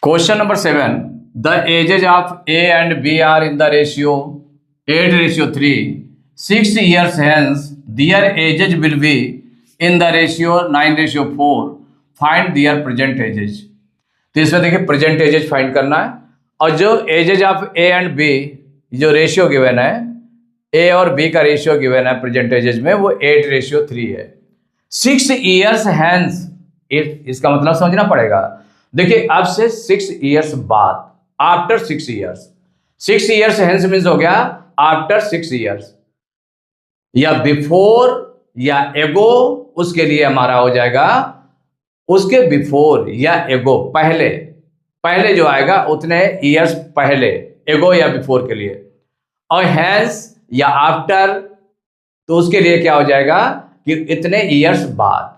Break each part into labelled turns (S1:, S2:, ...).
S1: Question number 7. The ages of A and B are in the ratio 8:3. 6 years hence, their ages will be in the ratio 9:4. Find their present ages. तो इसमें देखिए present edges find करना है और जो ages of A and B जो ratio given है, A और बी का रेशियो गिवन है प्रेजेंट एजेज में, वो 8:3 है। 6 ईयर्स हैंस, इसका मतलब समझना पड़ेगा। देखिए अब से 6 ईयर्स बाद, after 6 years, 6 years hence means हो गया आफ्टर 6 ईयर्स, या बिफोर या एगो, उसके लिए हमारा हो जाएगा उसके बिफोर या एगो, पहले पहले जो आएगा उतने ईयर्स पहले, एगो या बिफोर के लिए। और हैंस या आफ्टर, तो उसके लिए क्या हो जाएगा कि इतने ईयर्स बाद।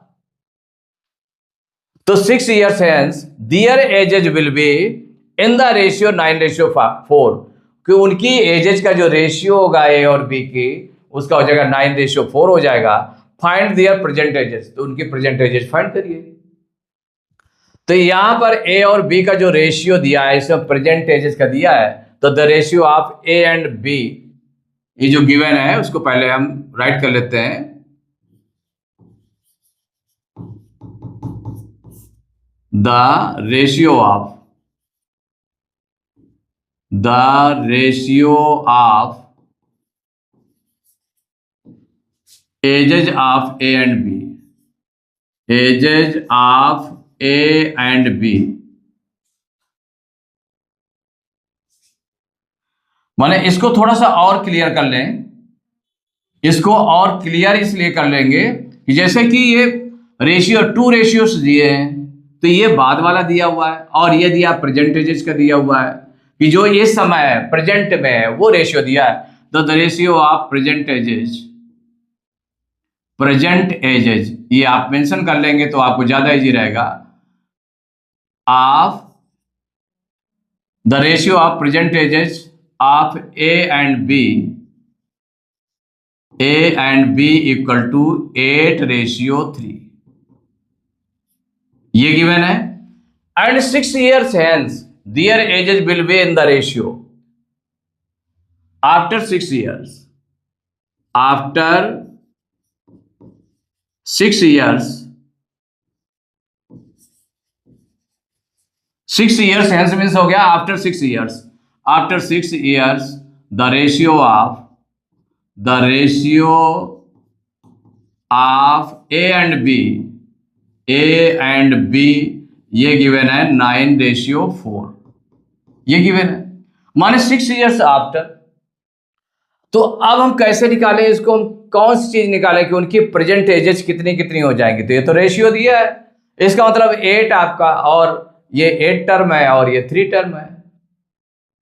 S1: तो 6 years hence their ages will be in the ratio 9:4, कि उनकी एजेज का जो रेशियो होगा ए और बी की, उसका हो जाएगा 9:4 हो जाएगा। फाइंड दियर प्रेजेंट एजेस, तो उनकी प्रेजेंट एजेस फाइंड करिए। तो यहां पर ए और बी का जो रेशियो दिया है, इसमें प्रेजेंट एजेस का दिया है, तो the ratio of A and B, ये जो गिवन है उसको पहले हम राइट कर लेते हैं। The ratio of ages of A and B, ages of A and B, माने इसको थोड़ा सा और क्लियर कर लें। इसको और क्लियर इसलिए कर लेंगे कि जैसे कि ये रेशियो 2 रेशियोस दिए हैं, तो ये बाद वाला दिया हुआ है और ये दिया प्रेजेंट एजेस का दिया हुआ है कि जो इस समय प्रेजेंट में है वो रेशियो दिया है। तो the ratio of present edges ये आप मेंशन कर लेंगे तो आपको ज्यादा इजी रहेगा। Of the ratio of present ages of A and B equal to 8:3, ये गिवन है। And 6 years hence their ages will be in the ratio after 6 years, after 6 years, 6 years hence means हो गया after 6 years, after 6 years the ratio of A and B, ये given है 9:4, ये given है, माने 6 years after. तो अब हम कैसे निकालें इसको, हम कौन सी चीज निकालें कि उनकी प्रेजेंट एजेज कितनी कितनी हो जाएंगी। तो ये तो रेशियो दिया है, इसका मतलब 8 आपका, और ये 8 टर्म है और ये 3 टर्म है।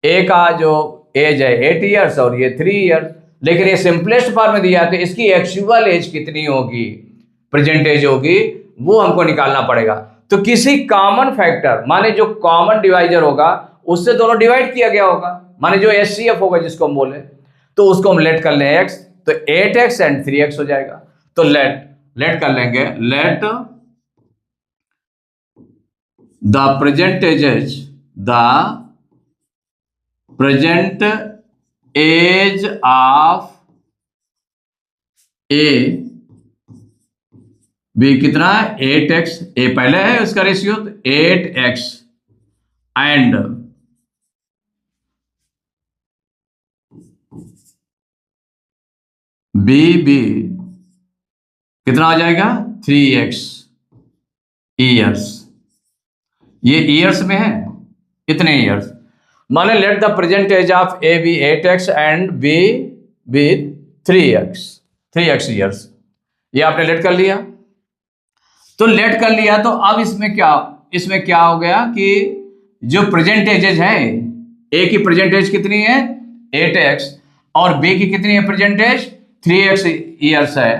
S1: ए का जो एज है 8 ईयर्स और ये 3 ईयर्स, लेकिन ये सिंपलेस्ट फॉर्म में दिया है, तो इसकी एक्चुअल एज कितनी होगी, प्रेजेंट एज होगी, वो हमको निकालना पड़ेगा। तो किसी कॉमन फैक्टर, माने जो कॉमन डिवाइजर होगा उससे दोनों डिवाइड किया गया होगा, माने जो एचसीएफ होगा जिसको हम बोले, तो उसको हम लेट कर लें x, तो 8x एंड 3x हो जाएगा। तो लेट कर लेंगे, let the present age of A B कितना है, 8x, ए पहले है उसका रेशियो, तो 8x एंड बी कितना हो जाएगा 3x ईयर्स, ये ईयर्स में है, इतने ईयर्स। माने let the present age of A B 8x and B 3x years, ये आपने लेट कर लिया। तो लेट कर लिया, तो अब इसमें क्या हो गया कि जो प्रेजेंट एजेज है, ए की प्रेजेंट एज कितनी है 8x और बी की कितनी है प्रेजेंट एज 3x ईयर्स है।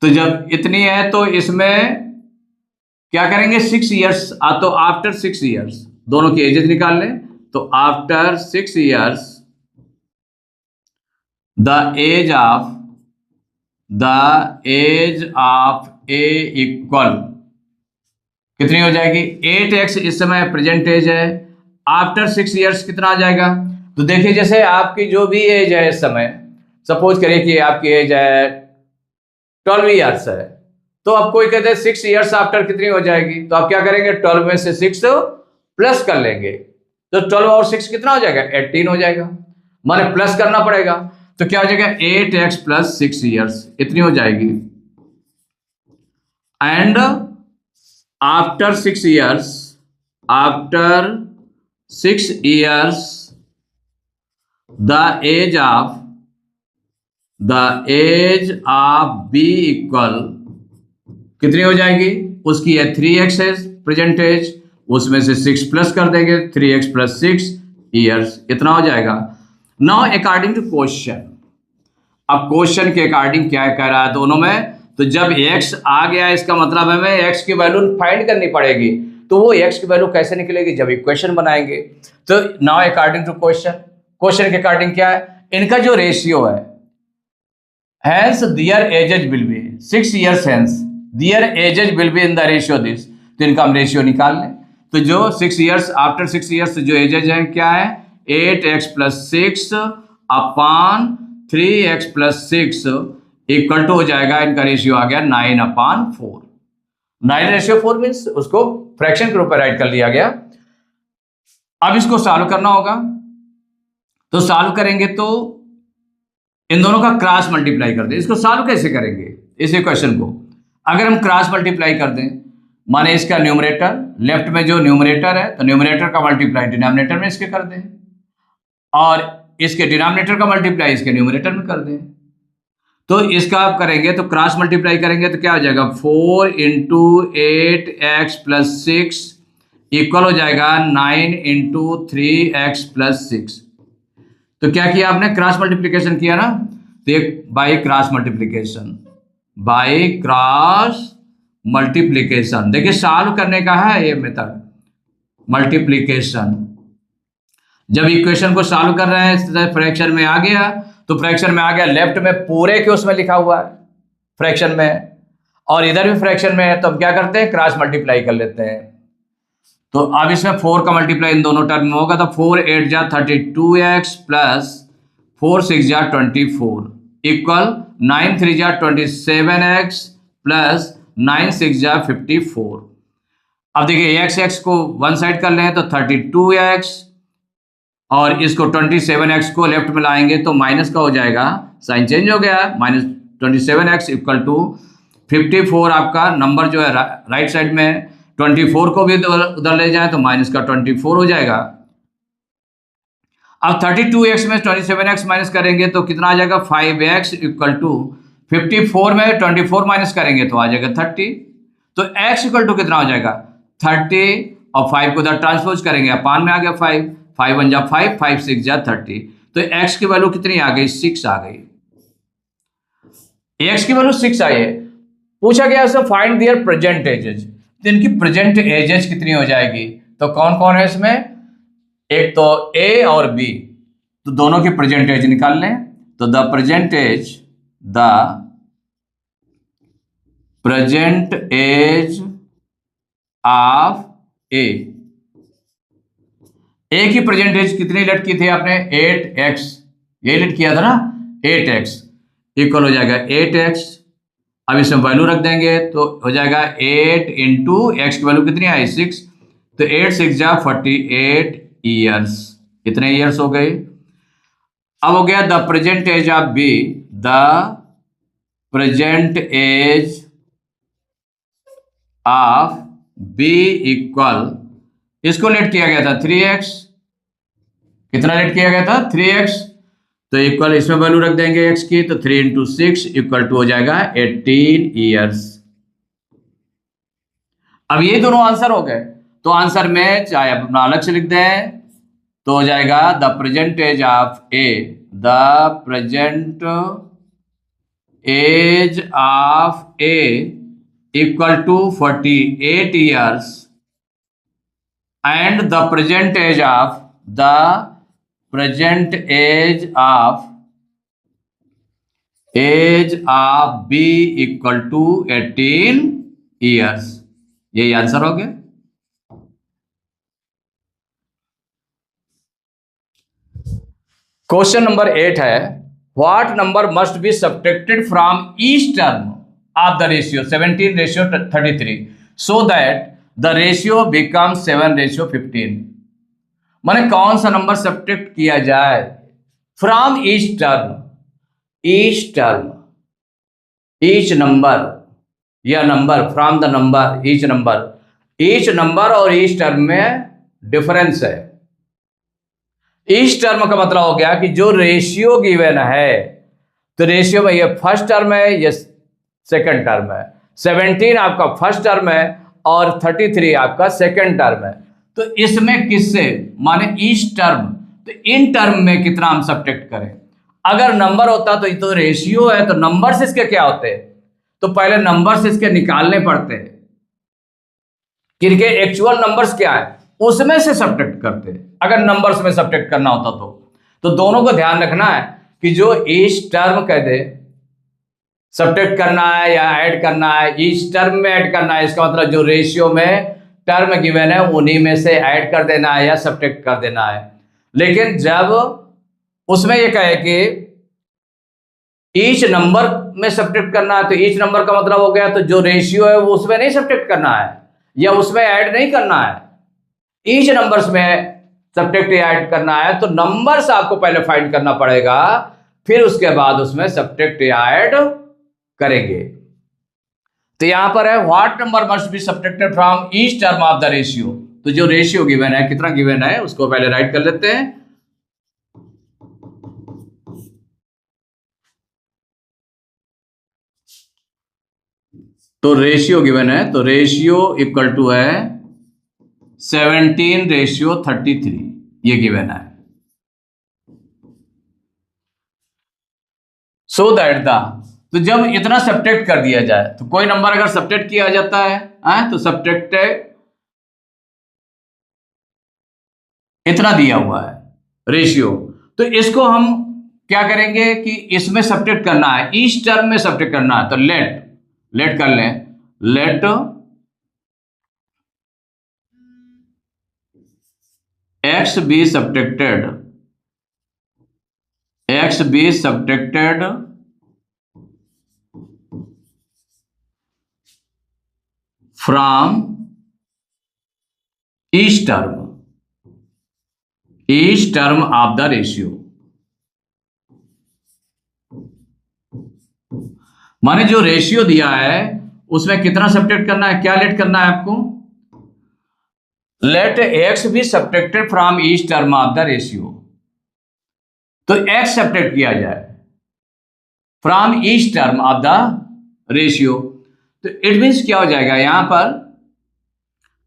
S1: तो जब इतनी है तो इसमें क्या करेंगे 6 ईयर्स, तो आफ्टर 6 ईयर्स दोनों की एजेज निकाल लें। तो after 6 years the age of A equal कितनी हो जाएगी? 8x इस समय प्रेजेंट एज है, आफ्टर 6 ईयर्स कितना आ जाएगा? तो देखिए जैसे आपकी जो भी एज है इस समय, सपोज करिए कि आपकी एज है 12 ईयर्स है, तो अब कोई कहते हैं 6 ईयर्स आफ्टर कितनी हो जाएगी? तो आप क्या करेंगे? 12 में से 6 प्लस कर लेंगे, तो 12 और 6 कितना हो जाएगा? 18 हो जाएगा, माने प्लस करना पड़ेगा। तो क्या हो जाएगा? 8x प्लस 6 ईयर्स इतनी हो जाएगी। And after 6 years, after 6 years, the age of B equal कितनी हो जाएगी? उसकी है 3x है प्रेजेंट एज, उसमें से 6 प्लस कर देंगे, 3x प्लस 6 ईयर्स इतना हो जाएगा। नाउ अकॉर्डिंग टू क्वेश्चन, अब क्वेश्चन के अकॉर्डिंग क्या कह रहा है दोनों में, तो जब x आ गया इसका मतलब हमें x की वैल्यू फाइंड करनी पड़ेगी। तो वो x की वैल्यू कैसे निकलेगी? जब इक्वेशन बनाएंगे। तो now according to question, question के अकॉर्डिंग क्या है? इनका जो रेशियो है, hence their ages will be 6 years hence their ages will be in the ratio this, तो इनका हम रेशियो निकाल लें। तो जो 6 ईयर्स, आफ्टर 6 ईयर्स जो एजेज है क्या है? 8x plus 6 upon 3x plus 6 equal to हो जाएगा, इनका रेशियो आ गया 9/4। 9/4 मीन्स उसको फ्रैक्शन के रूप में राइट कर लिया गया। अब इसको सॉल्व करना होगा, तो सॉल्व करेंगे तो इन दोनों का क्रॉस मल्टीप्लाई कर दें। इसको सॉल्व कैसे करेंगे इस इक्वेशन को? अगर हम क्रॉस मल्टीप्लाई कर दें, माने इसका न्यूमरेटर, लेफ्ट में जो न्यूमरेटर है तो न्यूमरेटर का मल्टीप्लाई डिनोमिनेटर में इसके कर दें, और इसके डिनोमिनेटर का मल्टीप्लाई इसके न्यूमरेटर में कर दें। तो इसका आप करेंगे तो क्रॉस मल्टीप्लाई करेंगे तो क्या हो जाएगा? 4 इंटू 8x प्लस 6 इक्वल हो जाएगा 9 इंटू 3x प्लस 6। तो क्या किया आपने? क्रॉस मल्टीप्लीकेशन किया ना, तो एक by cross multiplication, by cross multiplication. देखिए सॉल्व करने का है ये मेथड, मल्टीप्लीकेशन। जब इक्वेशन को सॉल्व कर रहे हैं फ्रैक्शन में आ गया, तो फ्रैक्शन में आ गया, लेफ्ट में पूरे के उसमें लिखा हुआ है फ्रैक्शन में, और इधर भी फ्रैक्शन में है, तो हम क्या करते हैं? क्रॉस मल्टीप्लाई कर लेते हैं। तो अब इसमें 4 का मल्टीप्लाई इन दोनों टर्म में होगा, तो 4 8 जा 32x प्लस 4 6 जा 24 इक्वल 9 3 जा 27x प्लस 9 6 जा 54। अब देखिए x को वन साइड कर लें तो 32x, और इसको 27x को लेफ्ट में लाएंगे तो माइनस का हो जाएगा, साइन चेंज हो गया, माइनस 27x इक्वल टू 54। आपका नंबर जो है राइट साइड में 24 को भी उधर ले जाए तो माइनस का 24 हो जाएगा। अब 32x में 27x माइनस करेंगे तो कितना आ जाएगा? 5x इक्वल टू 54 में 24 माइनस करेंगे तो आ जाएगा 30। तो x इक्वल टू कितना हो जाएगा? 30, और 5 को उधर ट्रांसपोज करेंगे, अपान में आ गया 5, 5 1 जा 5, 5 6 जा 30। तो x की वैल्यू कितनी आ गई? 6 आ गई। x की वैल्यू 6 आई है। पूछा गया sir find there present edges, तो इनकी प्रेजेंट एजेज कितनी हो जाएगी? तो कौन कौन है इसमें? एक तो A और B, तो दोनों की प्रेजेंट एज निकाल लें। तो द प्रेजेंट एज ऑफ ए की प्रेजेंट एज कितनी लेट की थी आपने? 8x, ये लेट किया था ना, 8x इक्वल हो जाएगा 8x। अब इसमें वैल्यू रख देंगे तो हो जाएगा 8 इंटू एक्स की वैल्यू कितनी आई? 6, तो 8 6 जा 48 ईयर्स, कितने ईयर्स हो गए? अब हो गया the present age of B, the present age of B equal, इसको लेट किया गया था 3x, कितना लेट किया गया था? 3x, तो इक्वल इसमें वैल्यू रख देंगे x की, तो 3 इंटू 6 इक्वल टू हो जाएगा 18 ईयर्स। अब ये दोनों आंसर हो गए, तो आंसर में चाहे अपना अलग से लिख दें तो हो जाएगा the present age of A, the present age of A equal to 48 years, and the present age of B equal to 18 years. यही आंसर हो गया। क्वेश्चन नंबर 8 है, what number must be subtracted from each term of the ratio 17:33 so that the ratio become 7:15। माने कौन सा नंबर subtract किया जाए from each term, each term, each number, या number from the number, each number, each number और each term में difference है। ईच टर्म का मतलब हो गया कि जो रेशियो गिवन है, तो रेशियो में ये फर्स्ट टर्म है, ये सेकंड टर्म है। 17 आपका फर्स्ट टर्म है और 33 आपका सेकंड टर्म है। तो इसमें किससे, माने ईच टर्म, तो इन टर्म में कितना हम सब्ट्रैक्ट करें। अगर नंबर होता तो ये तो रेशियो है, तो नंबर्स इसके क्या होते, तो पहले नंबर्स इसके निकालने पड़ते हैं, किनके एक्चुअल नंबर्स क्या है उसमें से सब्ट्रैक्ट करते हैं, अगर नंबर्स में सब्ट्रैक्ट करना होता तो दोनों को ध्यान रखना है कि जो ईच टर्म कह दे सब्ट्रैक्ट करना है या ऐड करना है, ईच टर्म में ऐड करना है, इसका मतलब जो रेशियो में टर्म गिवन है उन्हीं में से ऐड कर देना है या सब्ट्रैक्ट कर देना है। लेकिन जब उसमें ये कहे कि ईच नंबर में सब्ट्रैक्ट करना है, तो ईच नंबर का मतलब हो गया तो जो रेशियो है वो उसमें नहीं सब्ट्रैक्ट करना है या उसमें ऐड नहीं करना है, ईच नंबर्स में सब्ट्रैक्ट या ऐड करना है। तो नंबर्स आपको पहले फाइंड करना पड़ेगा, फिर उसके बाद उसमें सब्ट्रैक्ट या ऐड करेंगे। तो यहां पर है what number must be subtracted from each term of the ratio. तो जो रेशियो गिवन है, कितना गिवन है उसको पहले राइट कर लेते हैं। तो रेशियो गिवन है, तो रेशियो इक्वल टू है 17:33, ये गिवन है। सो दैट द, तो जब इतना सब्ट्रैक्ट कर दिया जाए, तो कोई नंबर अगर सब्ट्रैक्ट किया जाता है तो सब्ट्रैक्ट इतना दिया हुआ है रेशियो, तो इसको हम क्या करेंगे कि इसमें सब्ट्रैक्ट करना है, ईच टर्म में सब्ट्रैक्ट करना है। तो लेट कर लें, late x be subtracted, x be subtracted from each term of the ratio। माने जो रेशियो दिया है उसमें कितना सब्ट्रैक्ट करना है, क्या लेट करना है आपको, let x be subtracted from each term of the ratio. तो x सब्ट्रैक्ट किया जाए from each term of the ratio, तो इट मीन्स क्या हो जाएगा यहां पर,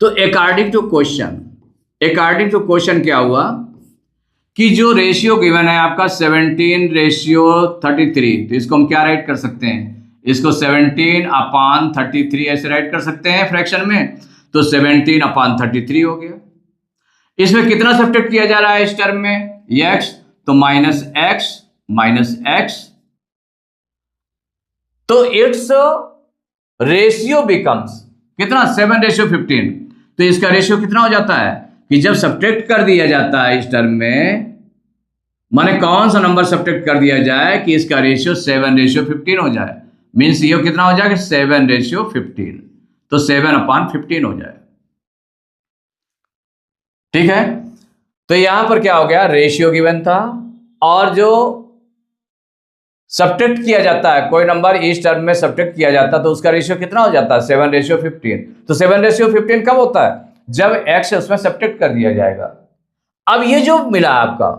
S1: तो अकॉर्डिंग टू क्वेश्चन क्या हुआ कि जो रेशियो गिवन है आपका 17:33, तो इसको हम क्या राइट कर सकते हैं, इसको 17/33 ऐसे राइट कर सकते हैं फ्रैक्शन में, तो 17/33 हो गया। इसमें कितना सब्ट्रैक्ट किया जा रहा है इस टर्म में, x, तो -x, तो इट्स रेशियो बिकम्स कितना 7:15। तो इसका रेशियो कितना हो जाता है कि जब सब्ट्रैक्ट कर दिया जाता है इस टर्म में, माने कौन सा नंबर सब्ट्रैक्ट कर दिया जाए कि इसका रेशियो 7:15 हो जाए, मीन्स ये कितना हो जाएगा 7:15, तो 7/15 हो जाए। ठीक है, तो यहां पर क्या हो गया, रेशियो गिवन था और जो सब्ट्रैक्ट किया जाता है कोई नंबर इस टर्म में सब्ट्रैक्ट किया जाता है तो उसका रेशियो कितना हो जाता है 7:15। तो 7:15 कब होता है, जब x उसमें सब्ट्रैक्ट कर दिया जाएगा। अब ये जो मिला आपका,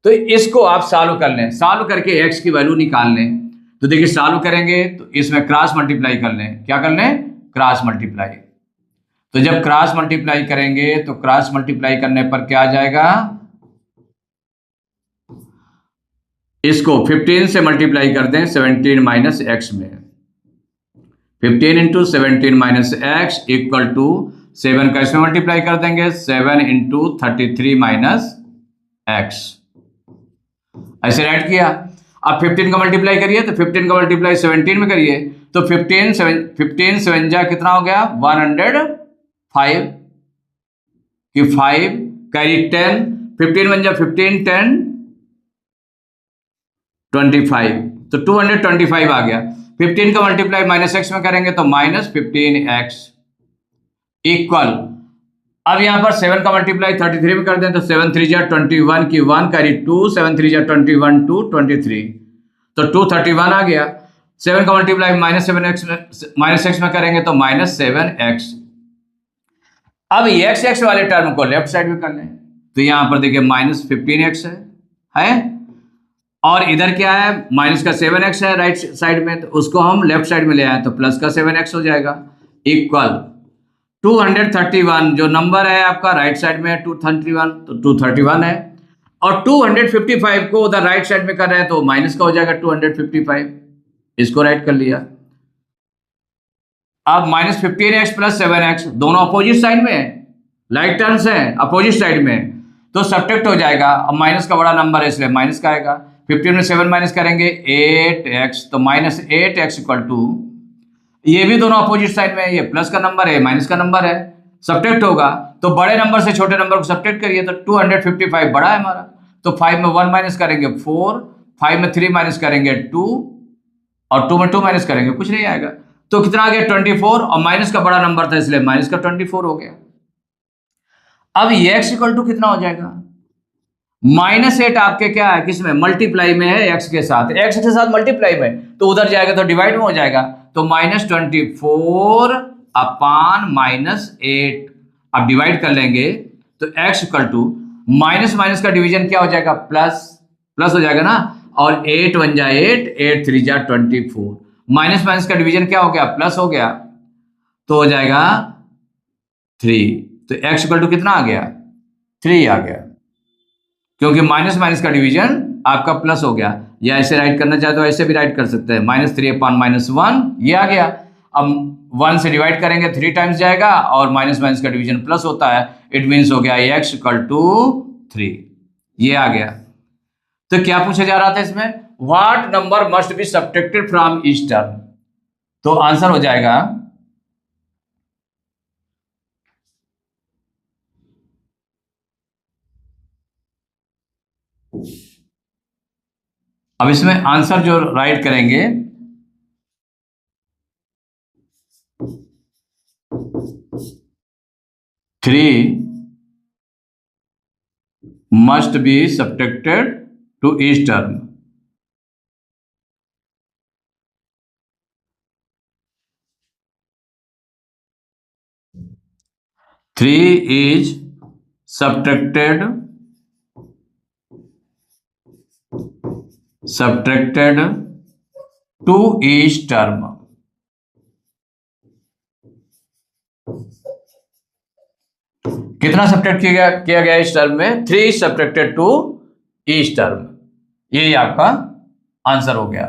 S1: तो इसको आप सॉल्व कर लें, सॉल्व करके x की वैल्यू निकाल लें। तो देखिए सॉल्व करेंगे तो इसमें क्रॉस मल्टीप्लाई कर लें, क्या कर लें, क्रॉस मल्टीप्लाई। तो जब क्रॉस मल्टीप्लाई करेंगे तो क्रॉस मल्टीप्लाई करने पर क्या आ जाएगा, इसको 15 से मल्टीप्लाई कर दें 17 - x में, 15 × 17 - x इक्वल टू 7 का इसमें मल्टीप्लाई कर देंगे 7 × 33 - x, ऐसे राइट किया। अब 15 का मल्टीप्लाई करिए तो 15 का मल्टीप्लाई 17 में करिए तो 15 7 जा कितना हो गया 105 कि 5 कैरी 10, 15 1 जा 15 10 25, तो 225 आ गया। 15 का मल्टीप्लाई माइनस एक्स में करेंगे तो माइनस 15x इक्वल, अब यहां पर 7 का मल्टीप्लाई 33 में कर दें तो 7 3 जा 21 की 1 कैरी 2, 7 3 जा 21 2 23, तो 231 आ गया। 7 का मल्टीप्लाई माइनस एक्स में करेंगे तो माइनस 7x। अब x वाले टर्म को लेफ्ट साइड में कर लें तो यहां पर देखिए माइनस 15x है और इधर क्या है माइनस का 7x है राइट साइड में, तो उसको हम लेफ्ट साइड में ले आए तो प्लस का 7x हो जाएगा इक्वल 231 जो नंबर है आपका राइट साइड में है 231, तो 231 है और 255 को उधर राइट साइड में कर रहे हैं तो माइनस का हो जाएगा 255, इसको राइट कर लिया। अब माइनस 15x प्लस 7x दोनों अपोजिट साइड में है, लाइक टर्म्स हैं अपोजिट साइड में, तो सब्ट्रैक्ट हो जाएगा। अब माइनस का बड़ा नंबर है इसलिए माइनस का आएगा। 15 में 7 माइनस करेंगे 8x, तो माइनस 8x इक्वल टू, ये भी दोनों अपोजिट साइड में है, ये प्लस का नंबर है माइनस का नंबर है, सब्ट्रैक्ट होगा तो बड़े नंबर से छोटे नंबर को सब्ट्रैक्ट करिए तो 255 बड़ा है हमारा, तो 5 में 1 माइनस करेंगे 4, 5 में 3 माइनस करेंगे 2 और 2 में 2 माइनस करेंगे कुछ नहीं आएगा, तो कितना आ गया 24 और माइनस का बड़ा नंबर था इसलिए माइनस का 24 हो गया। अब ये x इक्वल टू कितना हो जाएगा -8 आपके क्या है किसमें मल्टीप्लाई में है x के साथ, x के साथ मल्टीप्लाई में तो उधर जाएगा तो डिवाइड में हो जाएगा, तो -24 अपान -8 अब डिवाइड कर लेंगे तो x इक्वल टू माइनस का डिवीजन क्या हो जाएगा प्लस हो जाएगा ना, और 8 1 जा 8, 8 3 जा 24, माइनस का डिवीजन क्या हो गया प्लस हो गया तो हो जाएगा 3, तो x इक्वल टू कितना आ गया 3 आ गया, क्योंकि माइनस का डिवीजन आपका प्लस हो गया, या ऐसे राइट करना चाहे तो ऐसे भी राइट कर सकते हैं -3 अपान -1 ये आ गया। अब 1 से डिवाइड करेंगे 3 टाइम्स जाएगा और माइनस का डिवीजन प्लस होता है, इट मीन्स हो गया x इक्वल टू 3, ये आ गया। तो क्या पूछा जा रहा था इसमें what number must be subtracted from each term, तो आंसर हो जाएगा अब इसमें आंसर जो राइट करेंगे three must be subtracted to each term, three is subtracted to each term. कितना सब्ट्रैक्ट किया गया इस टर्म में 3 सब्ट्रैक्टेड टू ईच टर्म, यही आपका आंसर हो गया।